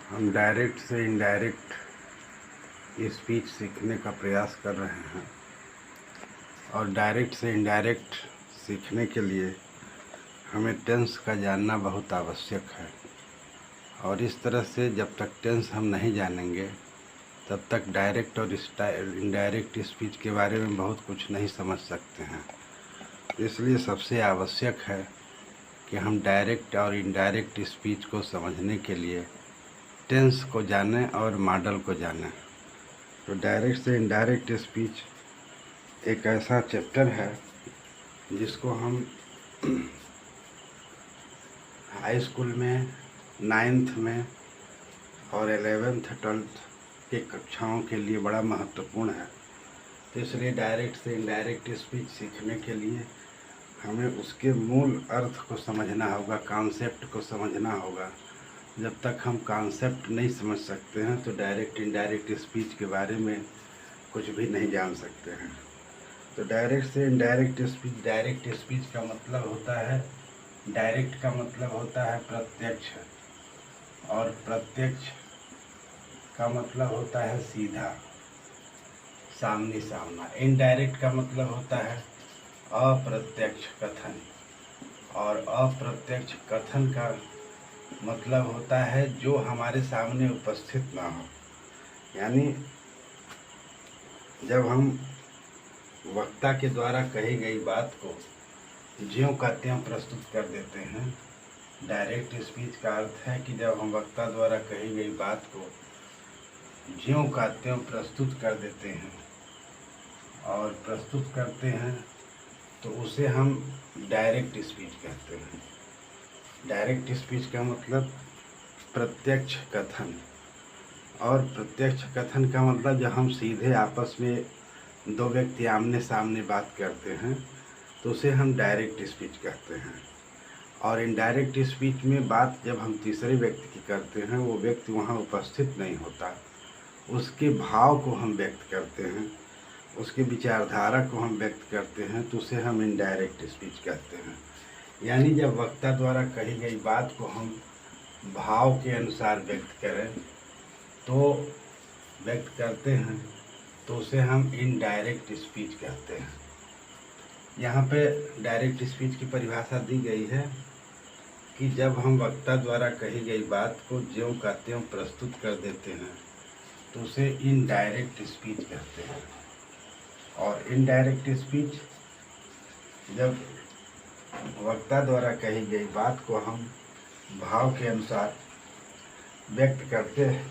हम डायरेक्ट से indirect speech सीखने का प्रयास कर रहे हैं और डायरेक्ट से इनडायरेक्ट सीखने के लिए हमें टेंस का जानना बहुत आवश्यक है। और इस तरह से जब तक टेंस हम नहीं जानेंगे तब तक डायरेक्ट और इनडायरेक्ट स्पीच के बारे में बहुत कुछ नहीं समझ सकते हैं। इसलिए सबसे आवश्यक है कि हम डायरेक्ट और इनडायरेक्ट स्पीच को समझने के लिए टेंस को जानें और मॉडल को जानें। तो डायरेक्ट से इनडायरेक्ट स्पीच एक ऐसा चैप्टर है जिसको हम हाई स्कूल में 9th में और 11th 12th के कक्षाओं के लिए बड़ा महत्वपूर्ण है। तो इसलिए डायरेक्ट से इनडायरेक्ट स्पीच सीखने के लिए हमें उसके मूल अर्थ को समझना होगा, कॉन्सेप्ट को समझना होगा। जब तक हम कॉन्सेप्ट नहीं समझ सकते हैं तो डायरेक्ट इनडायरेक्ट स्पीच के बारे में कुछ भी नहीं जान सकते हैं। तो डायरेक्ट से इनडायरेक्ट स्पीच, डायरेक्ट स्पीच का मतलब होता है, डायरेक्ट का मतलब होता है प्रत्यक्ष, और प्रत्यक्ष का मतलब होता है सीधा, सामने सामना। इनडायरेक्ट का मतलब होता है अप्रत्यक्ष कथन, और अप्रत्यक्ष कथन का मतलब होता है जो हमारे सामने उपस्थित ना हो। यानी जब हम वक्ता के द्वारा कही गई बात को ज्यों का त्यों प्रस्तुत कर देते हैं। डायरेक्ट स्पीच का अर्थ है कि जब हम वक्ता द्वारा कही गई बात को ज्यों का त्यों प्रस्तुत कर देते हैं और प्रस्तुत करते हैं तो उसे हम डायरेक्ट स्पीच कहते हैं। डायरेक्ट स्पीच का मतलब प्रत्यक्ष कथन, और प्रत्यक्ष कथन का मतलब जब हम सीधे आपस में दो व्यक्ति आमने सामने बात करते हैं तो उसे हम डायरेक्ट स्पीच कहते हैं। और इनडायरेक्ट स्पीच में बात जब हम तीसरे व्यक्ति की करते हैं, वो व्यक्ति वहाँ उपस्थित नहीं होता, उसके भाव को हम व्यक्त करते हैं, उसके विचारधारा को हम व्यक्त करते हैं, तो उसे हम इनडायरेक्ट स्पीच कहते हैं। यानी जब वक्ता द्वारा कही गई बात को हम भाव के अनुसार व्यक्त करें तो व्यक्त करते हैं तो उसे हम इनडायरेक्ट स्पीच कहते हैं। यहाँ पे डायरेक्ट स्पीच की परिभाषा दी गई है कि जब हम वक्ता द्वारा कही गई बात को ज्यों का त्यों प्रस्तुत कर देते हैं तो उसे इनडायरेक्ट स्पीच कहते हैं। और इनडायरेक्ट स्पीच जब वक्ता द्वारा कही गई बात को हम भाव के अनुसार व्यक्त करते हैं